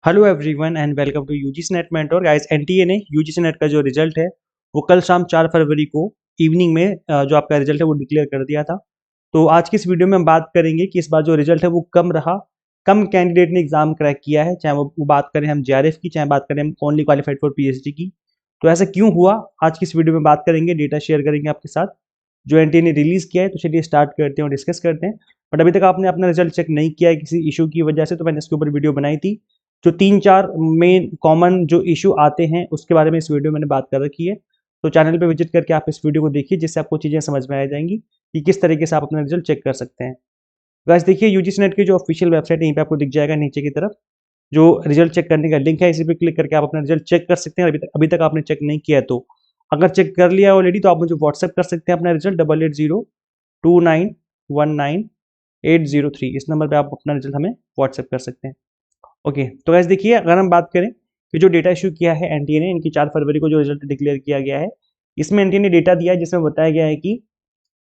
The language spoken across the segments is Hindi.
Hello everyone and welcome to UGC NET mentor guys. NTA ने यूजीसी नेट का जो रिजल्ट है वो कल शाम 4 फरवरी को इवनिंग में जो आपका रिजल्ट है वो डिक्लेयर कर दिया था। तो आज की इस वीडियो में हम बात करेंगे कि इस बार जो रिजल्ट है वो कम रहा, कम कैंडिडेट ने एग्जाम क्रैक किया है, चाहे वो बात करें हम जेआरएफ की, चाहे बात करें हम ओनली क्वालिफाइड फॉर पीएचडी की। तो ऐसा क्यों हुआ, आज की इस वीडियो में बात करेंगे, डेटा शेयर करेंगे आपके साथ जो एनटीए ने रिलीज किया है। तो चलिए स्टार्ट करते हैं और डिस्कस करते हैं। बट अभी तक आपने अपना रिजल्ट चेक नहीं किया है किसी इशू की वजह से, तो मैंने इसके ऊपर वीडियो बनाई थी। जो 3-4 मेन कॉमन जो इशू आते हैं उसके बारे में इस वीडियो में मैंने बात कर रखी है। तो चैनल पे विजिट करके आप इस वीडियो को देखिए, जिससे आपको चीज़ें समझ में आ जाएंगी कि किस तरीके से आप अपना रिजल्ट चेक कर सकते हैं। गाइस देखिए, यूजीसी नेट की जो ऑफिशियल वेबसाइट है यहीं पे आपको दिख जाएगा नीचे की तरफ, जो रिजल्ट चेक करने का लिंक है, इसी पे क्लिक करके आप अपना रिजल्ट चेक कर सकते हैं। अभी तक आपने चेक नहीं किया है तो अगर चेक कर लिया ऑलरेडी तो आप मुझे व्हाट्सएप कर सकते हैं अपना रिजल्ट 8802919803। इस नंबर पे आप अपना रिजल्ट हमें व्हाट्सएप कर सकते हैं। ओके, तो गैस देखिए, अगर हम बात करें कि जो डेटा इशू किया है एनटीए ने, इनकी 4 फरवरी को जो रिजल्ट डिक्लेयर किया गया है, इसमें एनटीए ने डेटा दिया है जिसमें बताया गया है कि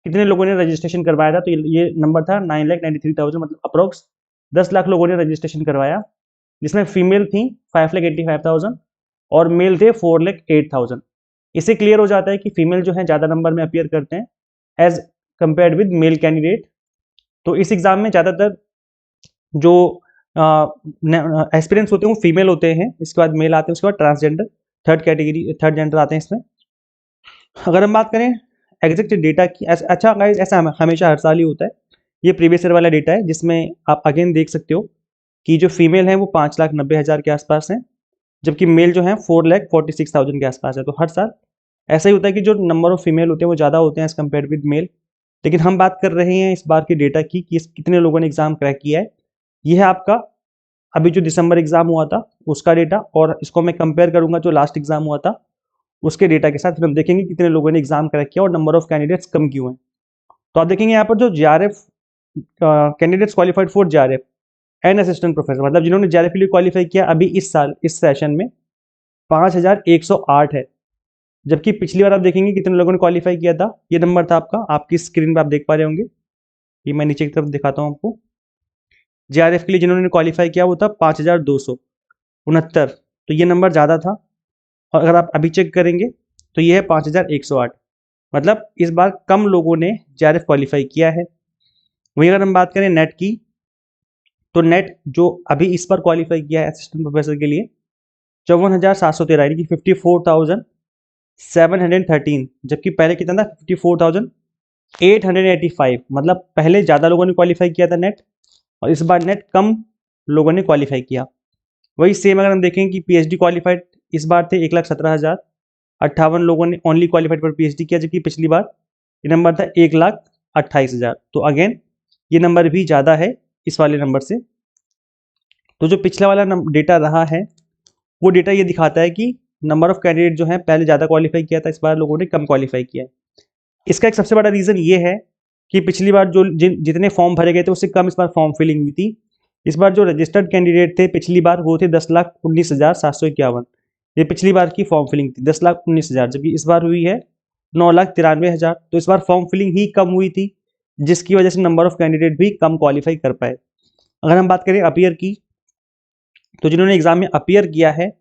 कितने लोगों ने रजिस्ट्रेशन करवाया था। तो ये नंबर था 9,93,000, मतलब अप्रोक्स 10 लाख लोगों ने रजिस्ट्रेशन करवाया, जिसमें फीमेल थी 5,85,000 और मेल थे 4,08,000। इससे क्लियर हो जाता है कि फीमेल जो है ज़्यादा नंबर में अपियर करते हैं as compared with male candidate. तो इस एग्जाम में ज़्यादातर जो एस्पिरेंट्स होते हैं वो फीमेल होते हैं, इसके बाद मेल आते हैं, उसके बाद ट्रांसजेंडर, थर्ड जेंडर आते हैं इसमें। अगर हम बात करें एग्जैक्ट डेटा की, अच्छा गाइस, ऐसा हमेशा हर साल ही होता है। ये प्रीवियस ईयर वाला डेटा है जिसमें आप अगेन देख सकते हो कि जो फीमेल है वो 5,90,000 के आसपास है, जबकि मेल जो है 4,46,000 के आसपास है। तो हर साल ऐसा ही होता है कि जो नंबर ऑफ फीमेल होते हैं वो ज़्यादा होते हैं एज कम्पेयर विद मेल। लेकिन हम बात कर रहे हैं इस बार की डेटा की कि कितने लोगों ने एग्जाम क्रैक किया है। यह है आपका अभी जो दिसंबर एग्जाम हुआ था उसका डेटा, और इसको मैं कंपेयर करूंगा जो लास्ट एग्जाम हुआ था उसके डेटा के साथ। फिर हम देखेंगे कितने लोगों ने एग्जाम क्रैक किया और नंबर ऑफ कैंडिडेट्स कम क्यों हैं। तो आप देखेंगे यहाँ पर जो JRF candidates qualified for JRF and assistant professor, मतलब जिन्होंने जेआरएफ के लिए क्वालिफाई किया अभी इस साल इस सेशन में 5,108 है। जबकि पिछली बार आप देखेंगे कितने लोगों ने क्वालिफाई किया था, ये नंबर था आपका, आपकी स्क्रीन पर आप देख पा रहे होंगे, ये मैं नीचे की तरफ दिखाता हूँ आपको। जेआरएफ के लिए जिन्होंने क्वालिफाई किया वो था 5,269, तो ये नंबर ज़्यादा था। और अगर आप अभी चेक करेंगे तो ये है 5,108, मतलब इस बार कम लोगों ने जेआरएफ क्वालिफाई किया है। वहीं अगर हम बात करें नेट की, तो नेट जो अभी इस बार क्वालिफाई किया है असिस्टेंट प्रोफेसर के लिए 54,713, यानी कि 54,713, जबकि पहले कितना था 54,885। मतलब पहले ज़्यादा लोगों ने क्वालिफाई किया था नेट, और इस बार नेट कम लोगों ने क्वालिफाई किया। वही सेम अगर हम देखें कि पीएचडी क्वालिफाइड इस बार थे 1,17,058 लोगों ने ओनली क्वालिफाइड फॉर पीएचडी किया, जबकि पिछली बार ये नंबर था 1,28,000। तो अगेन ये नंबर भी ज़्यादा है इस वाले नंबर से। तो जो पिछला वाला डेटा रहा है वो डेटा ये दिखाता है कि नंबर ऑफ कैंडिडेट जो है पहले ज़्यादा क्वालिफाई किया था, इस बार लोगों ने कम क्वालिफाई किया है। इसका एक सबसे बड़ा रीज़न ये है कि पिछली बार जो जितने फॉर्म भरे गए थे उससे कम इस बार फॉर्म फिलिंग हुई थी। इस बार जो रजिस्टर्ड कैंडिडेट थे पिछली बार वो थे 10,19,751, ये पिछली बार की फॉर्म फिलिंग थी 10,19,000, जबकि इस बार हुई है 9,93,000। तो इस बार फॉर्म फिलिंग ही कम हुई थी, जिसकी वजह से नंबर ऑफ कैंडिडेट भी कम क्वालिफाई कर पाए। अगर हम बात करें अपियर की, तो जिन्होंने एग्जाम में अपियर किया है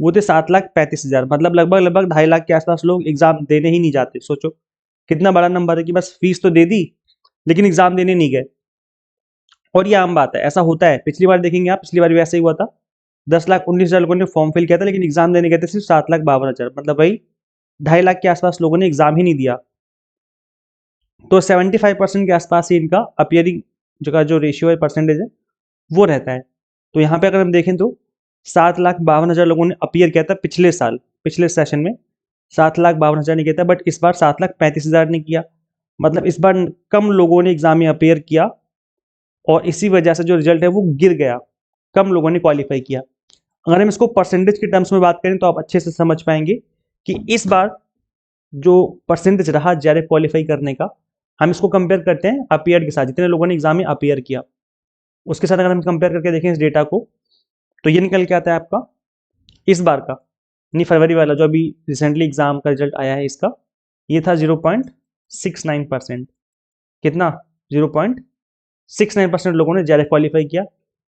वो थे 7,35,000, मतलब लगभग 2.5 लाख के आसपास लोग एग्जाम देने ही नहीं जाते। सोचो कितना बड़ा नंबर है कि बस फीस तो दे दी लेकिन एग्जाम देने नहीं गए। और ये आम बात है, ऐसा होता है। पिछली बार देखेंगे आप, पिछली बार भी ऐसा ही हुआ था, 10,19,000 लोगों ने फॉर्म फिल किया था लेकिन एग्जाम देने गए थे सिर्फ 7,52,000, मतलब भाई 2.5 लाख के आसपास लोगों ने एग्जाम ही नहीं दिया। तो 75% के आसपास ही इनका अपियरिंग जो रेशियो है, परसेंटेज है, वो रहता है। तो यहाँ पे अगर हम देखें तो 7,52,000 लोगों ने अपियर किया था पिछले साल, पिछले सेशन में 7,52,000 ने किया था, बट इस बार 7,35,000 ने किया। मतलब इस बार कम लोगों ने एग्जाम में अपियर किया और इसी वजह से जो रिजल्ट है वो गिर गया, कम लोगों ने क्वालिफाई किया। अगर हम इसको परसेंटेज के टर्म्स में बात करें तो आप अच्छे से समझ पाएंगे कि इस बार जो परसेंटेज रहा जेआरएफ क्वालिफाई करने का, हम इसको कंपेयर करते हैं अपियर के साथ, जितने लोगों ने एग्जाम में अपियर किया उसके साथ अगर हम कंपेयर करके देखें इस डेटा को, तो ये निकल के आता है आपका इस बार का, नहीं फरवरी वाला जो अभी रिसेंटली एग्जाम का रिजल्ट आया है इसका, ये था 0.69%। कितना? 0.69% लोगों ने जेआरएफ क्वालिफाई किया,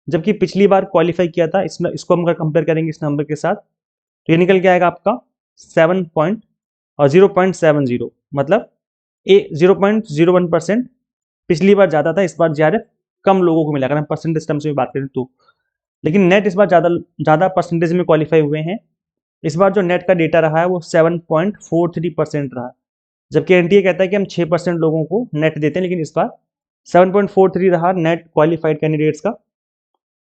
जबकि पिछली बार क्वालिफाई किया था इसको हम अगर कंपेयर करेंगे इस नंबर के साथ तो ये निकल के आएगा आपका 0.70, मतलब 0.01% पिछली बार ज़्यादा था, इस बार JRF कम लोगों को मिला अगर हम परसेंटेज टर्म्स में बात करें तो। लेकिन नेट इस बार ज़्यादा परसेंटेज में क्वालिफाई हुए हैं। इस बार जो नेट का डेटा रहा है वो 7.43% रहा, जबकि एनटीए कहता है कि हम 6% लोगों को नेट देते हैं, लेकिन इस बार 7.43 रहा नेट क्वालिफाइड कैंडिडेट्स का,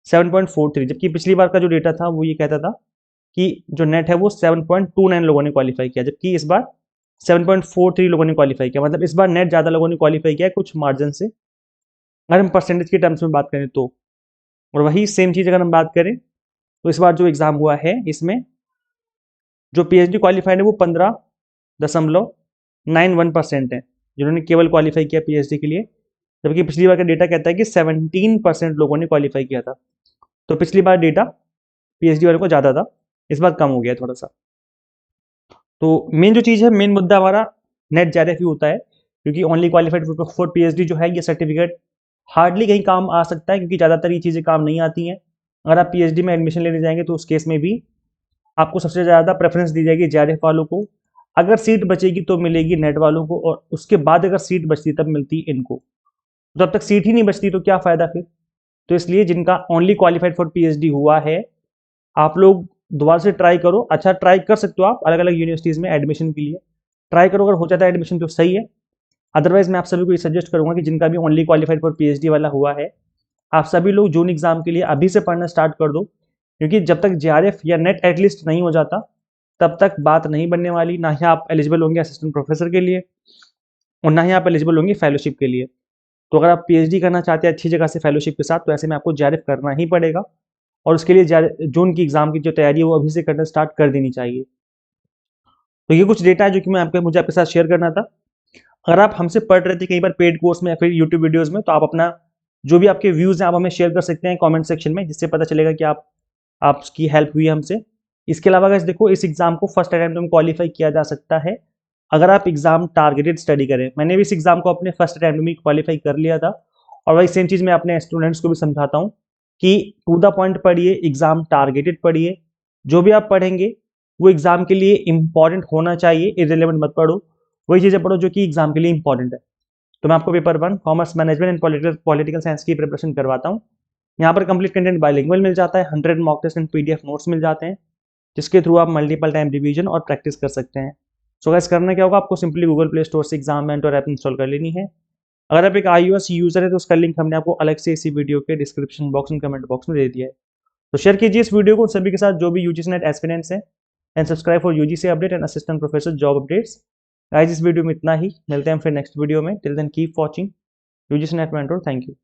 7.43। जबकि पिछली बार का जो डेटा था वो ये कहता था कि जो नेट है वो 7.29 लोगों ने क्वालिफाई किया, जबकि इस बार 7.43 लोगों ने क्वालिफाई किया। मतलब इस बार नेट ज़्यादा लोगों ने क्वालिफाई किया है कुछ मार्जिन से, अगर हम परसेंटेज के टर्म्स में बात करें तो। और वही सेम चीज़ अगर हम बात करें तो इस बार जो एग्ज़ाम हुआ है इसमें जो PhD क्वालिफाइड है वो 15.91% है जिन्होंने केवल क्वालिफाई किया PhD के लिए, जबकि पिछली बार का डेटा कहता है कि 17% लोगों ने क्वालिफाई किया था। तो पिछली बार डेटा PhD वाले को ज़्यादा था, इस बार कम हो गया थोड़ा सा। तो मेन जो चीज़ है, मेन मुद्दा हमारा नेट JRF ही होता है, क्योंकि ओनली क्वालिफाइड फॉर PhD जो है ये सर्टिफिकेट हार्डली कहीं काम आ सकता है, क्योंकि ज़्यादातर ये चीज़ें काम नहीं आती हैं। अगर आप PhD में एडमिशन लेने जाएंगे तो उस केस में भी आपको सबसे ज़्यादा प्रेफरेंस दी जाएगी JRF वालों को। अगर सीट बचेगी तो मिलेगी नेट वालों को, और उसके बाद अगर सीट बचती तब मिलती इनको। तो जब तक सीट ही नहीं बचती तो क्या फ़ायदा फिर। तो इसलिए जिनका ओनली क्वालिफाइड फॉर PhD हुआ है, आप लोग दोबारा से ट्राई करो। अच्छा, ट्राई कर सकते हो आप अलग अलग यूनिवर्सिटीज़ में एडमिशन के लिए ट्राई करो, अगर हो जाता है एडमिशन तो सही है। अदरवाइज मैं आप सभी को ये सजेस्ट करूंगा कि जिनका भी ओनली क्वालिफाइड फॉर PhD वाला हुआ है, आप सभी लोग जून एग्जाम के लिए अभी से पढ़ना स्टार्ट कर दो, क्योंकि जब तक JRF या नेट एटलीस्ट नहीं हो जाता तब तक बात नहीं बनने वाली। ना ही आप एलिजिबल होंगे असिस्टेंट प्रोफेसर के लिए और ना ही आप एलिजिबल होंगे फेलोशिप के लिए। तो अगर आप PhD करना चाहते हैं अच्छी जगह से फेलोशिप के साथ, तो ऐसे में आपको JRF करना ही पड़ेगा, और उसके लिए जून की एग्जाम की जो तैयारी है वो अभी से करना स्टार्ट कर देनी चाहिए। तो ये कुछ डेटा है जो कि मुझे आपके साथ शेयर करना था। अगर आप हमसे पढ़ रहे थे कई बार पेड कोर्स में या फिर यूट्यूब वीडियोस में, तो आप अपना जो भी आपके व्यूज़ हैं आप हमें शेयर कर सकते हैं कमेंट सेक्शन में, जिससे पता चलेगा कि आपकी हेल्प हुई है हमसे। इसके अलावा गाइस देखो, इस एग्जाम को फर्स्ट अटेम्प्ट में क्वालिफाई किया जा सकता है अगर आप एग्जाम टारगेटेड स्टडी करें। मैंने भी इस एग्जाम को अपने फर्स्ट अटेम्प्ट में क्वालिफाई कर लिया था, और वही सेम चीज़ मैं अपने स्टूडेंट्स को भी समझाता हूँ कि टू द पॉइंट पढ़िए, एग्जाम टारगेटेड पढ़िए। जो भी आप पढ़ेंगे वो एग्जाम के लिए इंपॉर्टेंट होना चाहिए, इररिलेवेंट मत पढ़ो, वही चीज़ें पढ़ो जो कि एग्जाम के लिए इंपॉर्टेंट है। तो मैं आपको paper 1 commerce management and political science की प्रिपरेशन करवाता हूँ। यहाँ पर कंप्लीट कंटेंट बाइलिंगुअल मिल जाता है, 100 mock test and PDF notes मिल जाते हैं, जिसके थ्रू आप मल्टीपल टाइम रिवीजन और प्रैक्टिस कर सकते हैं। सो गाइस, करना क्या होगा, आपको सिंपली गूगल प्ले स्टोर से एग्जाम मेंटर ऐप इंस्टॉल कर लेनी है। अगर आप एक iOS यूजर है तो उसका लिंक हमने आपको अलग से इसी वीडियो के description box and comment box में दे दिया है। तो शेयर कीजिए इस वीडियो को सभी के साथ जो भी UGC नेट एस्पिरेंट्स हैं, and subscribe for UGC update and assistant professor job updates. Guys, इस वीडियो में इतना ही, मिलते हैं फिर नेक्स्ट वीडियो में। Till then keep watching UGC NET mentor. Thank you.